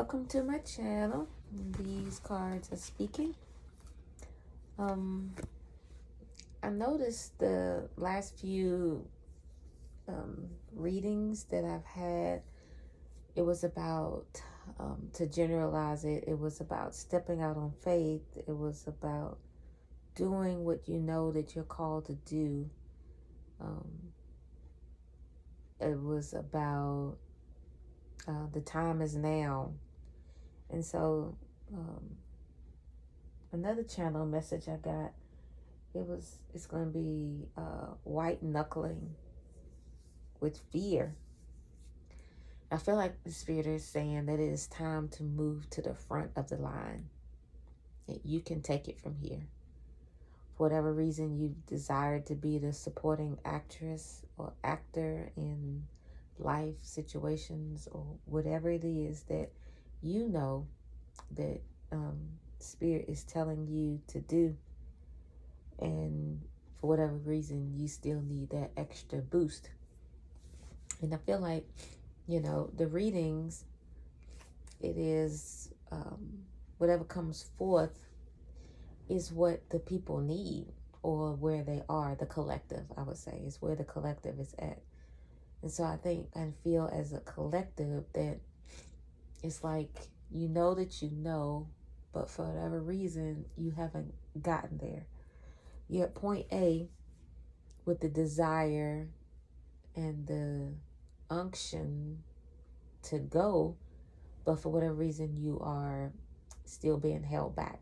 Welcome to my channel. These cards are speaking. I noticed the last few readings that I've had, it was about, to generalize it, it was about stepping out on faith. It was about doing what you know that you're called to do. It was about the time is now. And so another channel message I got, it's going to be white knuckling with fear. I feel like the Spirit is saying that it is time to move to the front of the line. That you can take it from here. For whatever reason you desire to be the supporting actress or actor in life situations or whatever it is that you know that Spirit is telling you to do. And for whatever reason, you still need that extra boost. And I feel like, the readings, it is whatever comes forth is what the people need, or where they are, the collective, I would say, is where the collective is at. And so I think and feel as a collective that it's like, that you know, but for whatever reason, you haven't gotten there. You're at point A with the desire and the unction to go, but for whatever reason you are still being held back.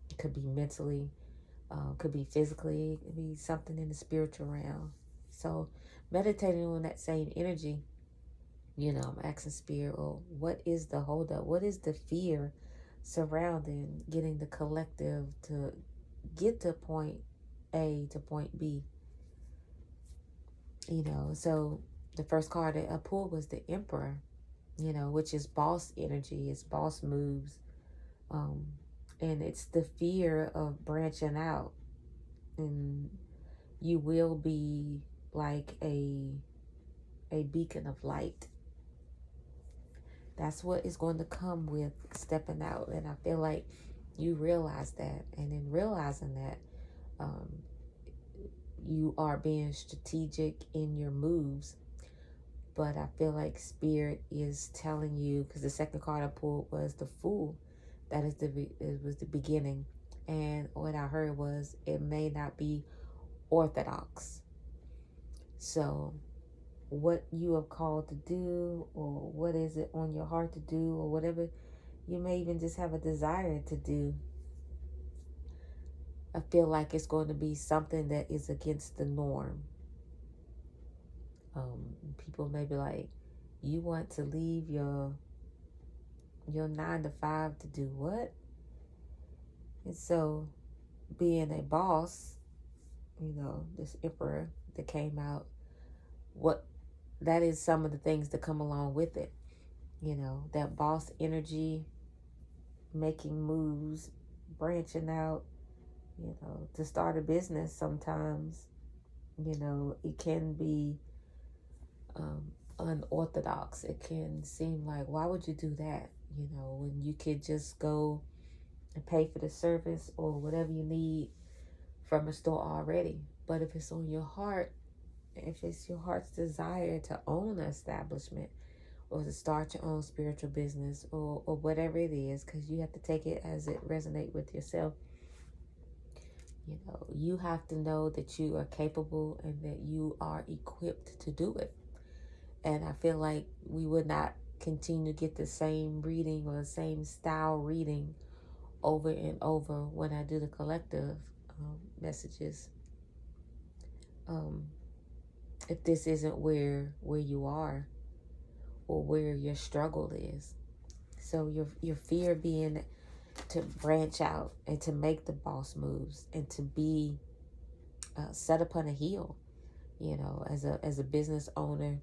It could be mentally, could be physically, it could be something in the spiritual realm. So meditating on that same energy, I'm asking Spirit, well, what is the holdup? What is the fear surrounding getting the collective to get to point A to point B? So the first card that I pulled was the Emperor, which is boss energy, it's boss moves. And it's the fear of branching out. And you will be like a beacon of light. That's what is going to come with stepping out. And I feel like you realize that. And in realizing that, you are being strategic in your moves. But I feel like Spirit is telling you, because the second card I pulled was the Fool. That is it was the beginning. And what I heard was it may not be orthodox. So what you are called to do, or what is it on your heart to do, or whatever you may even just have a desire to do, I feel like it's going to be something that is against the norm. People may be like, you want to leave your 9 to 5 to do what? And so being a boss, this Emperor that came out, that is some of the things that come along with it. That boss energy, making moves, branching out, to start a business sometimes, it can be unorthodox. It can seem like, why would you do that? When you could just go and pay for the service or whatever you need from a store already. But if it's on your heart, if it's your heart's desire to own an establishment or to start your own spiritual business or whatever it is, because you have to take it as it resonates with yourself. You have to know that you are capable and that you are equipped to do it. And I feel like we would not continue to get the same reading or the same style reading over and over when I do the collective messages. If this isn't where you are or where your struggle is. So your fear being to branch out and to make the boss moves and to be set upon a hill, as a business owner,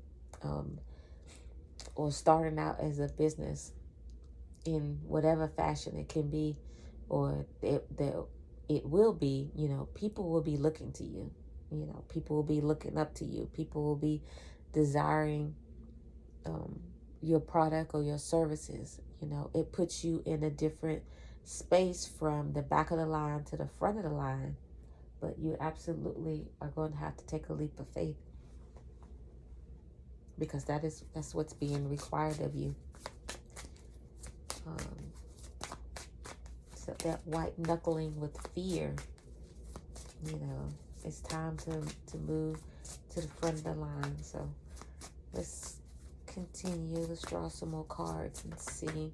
or starting out as a business in whatever fashion it can be, or it will be, people will be looking to you. People will be looking up to you. People will be desiring your product or your services. You know, it puts you in a different space from the back of the line to the front of the line. But you absolutely are going to have to take a leap of faith, because that's what's being required of you. So that white knuckling with fear, you know, it's time to move to the front of the line. So let's continue. Let's draw some more cards and see.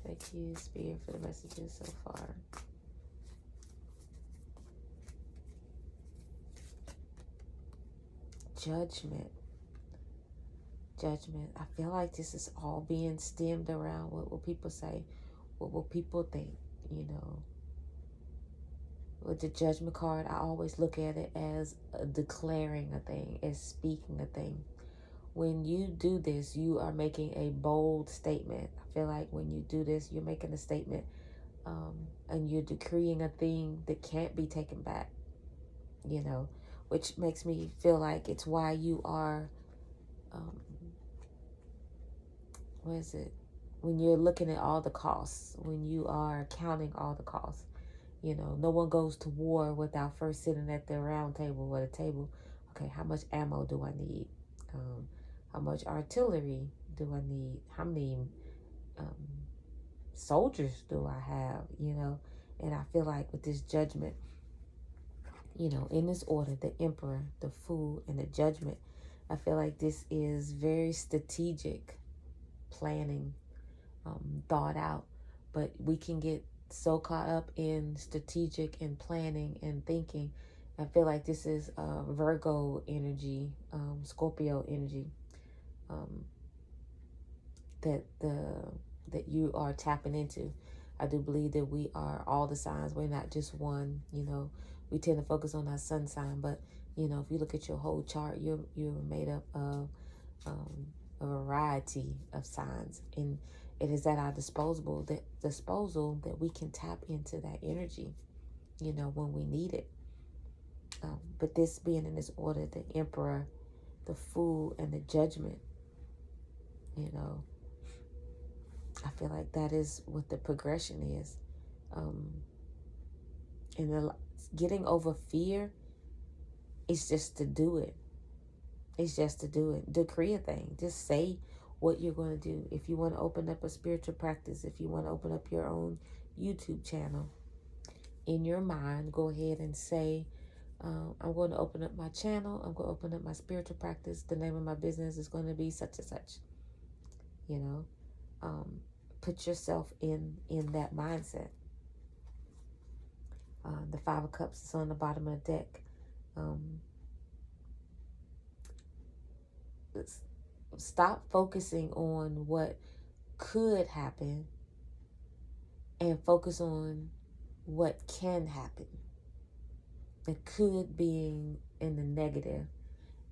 Thank you, Spirit, for the messages so far. Judgment. I feel like this is all being stemmed around what will people say, what will people think, you know. With the judgment card, I always look at it as declaring a thing, as speaking a thing. When you do this, you are making a bold statement. I feel like when you do this, you're making a statement, and you're decreeing a thing that can't be taken back, you know, which makes me feel like it's why you are, what is it? When you're looking at all the costs, when you are counting all the costs, you know, no one goes to war without first sitting at the round table or the table. Okay, how much ammo do I need? How much artillery do I need? How many soldiers do I have? You know, and I feel like with this judgment, you know, in this order, the emperor, the fool, and the judgment, I feel like this is very strategic planning, thought out. But we can get so caught up in strategic and planning and thinking. I feel like this is Virgo energy, Scorpio energy, that you are tapping into. I do believe that we are all the signs. We're not just one. You know, we tend to focus on our sun sign, but you know, if you look at your whole chart, you're made up of a variety of signs, and it is at our disposal that we can tap into that energy, you know, when we need it. But this being in this order, the emperor, the fool, and the judgment, you know, I feel like that is what the progression is. And getting over fear is just to do it. It's just to do it. Decree a thing. Just say what you're going to do. If you want to open up a spiritual practice, if you want to open up your own YouTube channel, in your mind, go ahead and say, I'm going to open up my channel. I'm going to open up my spiritual practice. The name of my business is going to be such and such. You know, put yourself in that mindset. The Five of Cups is on the bottom of the deck. Stop focusing on what could happen and focus on what can happen. The could being in the negative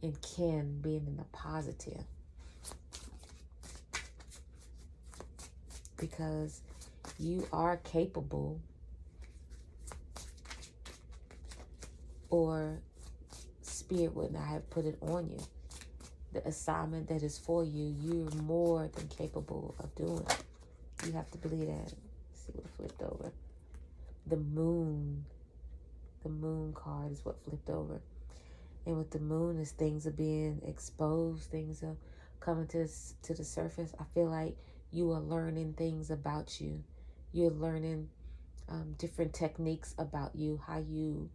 and can being in the positive. Because you are capable, or Spirit would not have put it on you. The assignment that is for you, you're more than capable of doing. You have to believe that. Let's see what flipped over. The moon card is what flipped over. And with the moon, as things are being exposed, things are coming to the surface, I feel like you are learning things about you. You're learning different techniques about you, how you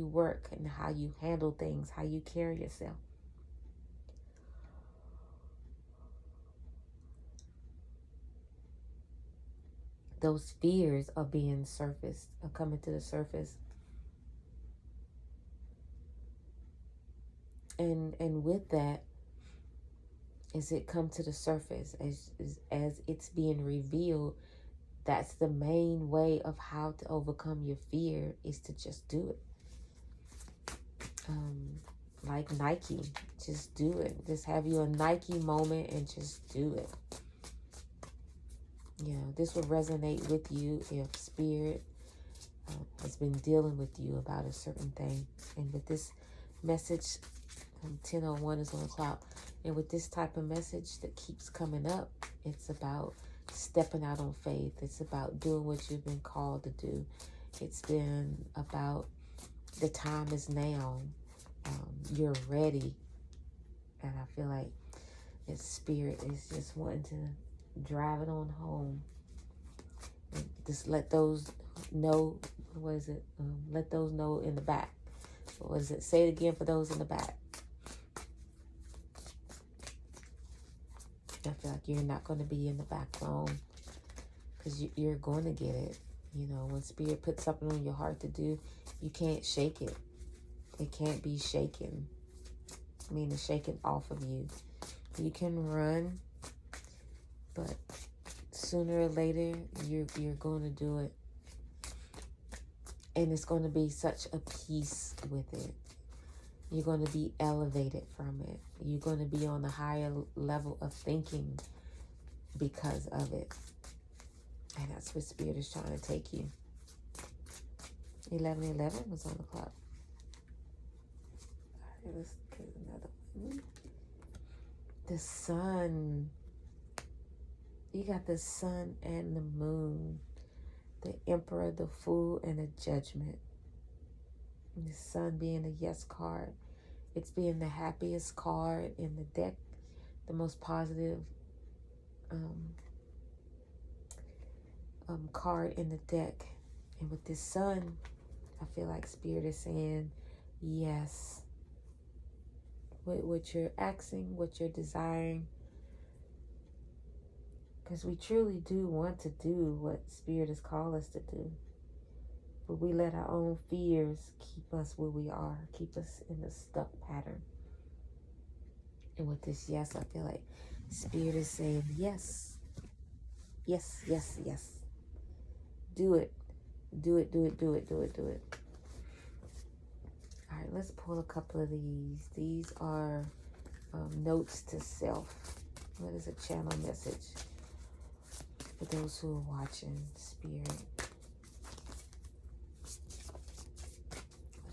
work and how you handle things, how you carry yourself. Those fears are being surfaced, are coming to the surface. And with that, as it come to the surface, as it's being revealed, that's the main way of how to overcome your fear, is to just do it. Like Nike, just do it. Just have you a Nike moment and just do it. Yeah, this will resonate with you if Spirit has been dealing with you about a certain thing. And with this message 10:01 is on the clock. And with this type of message that keeps coming up, it's about stepping out on faith. It's about doing what you've been called to do. It's been about the time is now. You're ready. And I feel like His Spirit is just wanting to drive it on home. And just let those know, what is it? Let those know in the back. What is it? Say it again for those in the back. I feel like you're not going to be in the back long, because you're going to get it. You know, when Spirit puts something on your heart to do, you can't shake it. It can't be shaken. I mean, it's shaken off of you. You can run, but sooner or later, you're going to do it. And it's going to be such a peace with it. You're going to be elevated from it. You're going to be on a higher level of thinking because of it. And that's where Spirit is trying to take you. 11:11 was on the clock. All right, let's get another one. The sun. You got the sun and the moon. The Emperor, the Fool, and the Judgment. And the sun being a yes card. It's being the happiest card in the deck. The most positive card in the deck. And with this sun, I feel like Spirit is saying yes. What you're asking, what you're desiring. Because we truly do want to do what Spirit has called us to do. But we let our own fears keep us where we are, keep us in the stuck pattern. And with this yes, I feel like Spirit is saying yes. Yes, yes, yes. Do it. Do it, do it, do it, do it, do it. All right, let's pull a couple of these. These are notes to self. What is a channel message for those who are watching? Spirit.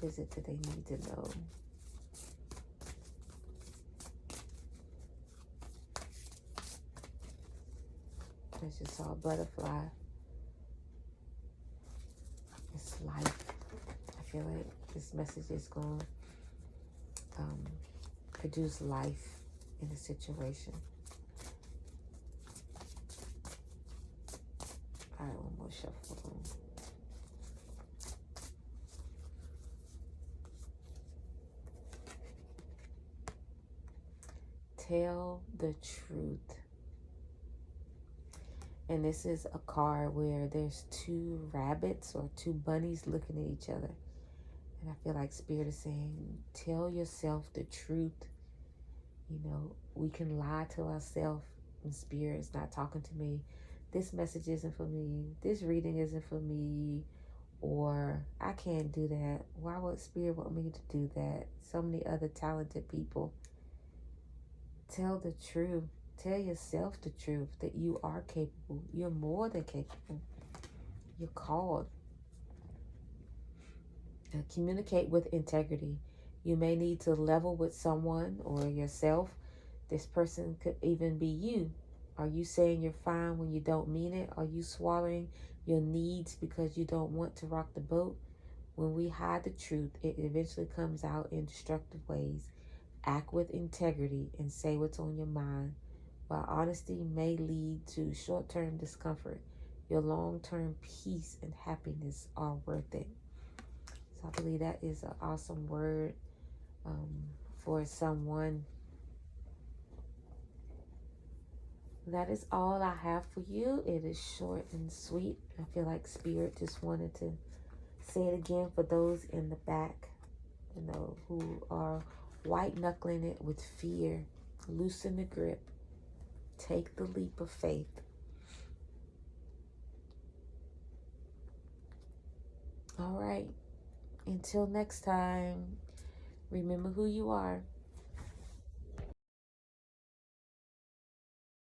What is it that they need to know? I just saw a butterfly. It's life. I feel like this message is going to produce life in the situation. All right, one more shuffle. Tell the truth. And this is a card where there's two rabbits or two bunnies looking at each other. And I feel like Spirit is saying, tell yourself the truth. You know, we can lie to ourselves and Spirit is not talking to me. This message isn't for me. This reading isn't for me. Or I can't do that. Why would Spirit want me to do that? So many other talented people. Tell the truth. Tell yourself the truth that you are capable. You're more than capable. You're called. Communicate with integrity. You may need to level with someone or yourself. This person could even be you. Are you saying you're fine when you don't mean it? Are you swallowing your needs because you don't want to rock the boat? When we hide the truth, it eventually comes out in destructive ways. Act with integrity and say what's on your mind. While honesty may lead to short-term discomfort, your long-term peace and happiness are worth it. So I believe that is an awesome word for someone. That is all I have for you. It is short and sweet. I feel like Spirit just wanted to say it again for those in the back, you know, who are white knuckling it with fear. Loosen the grip. Take the leap of faith. All right. Until next time, remember who you are.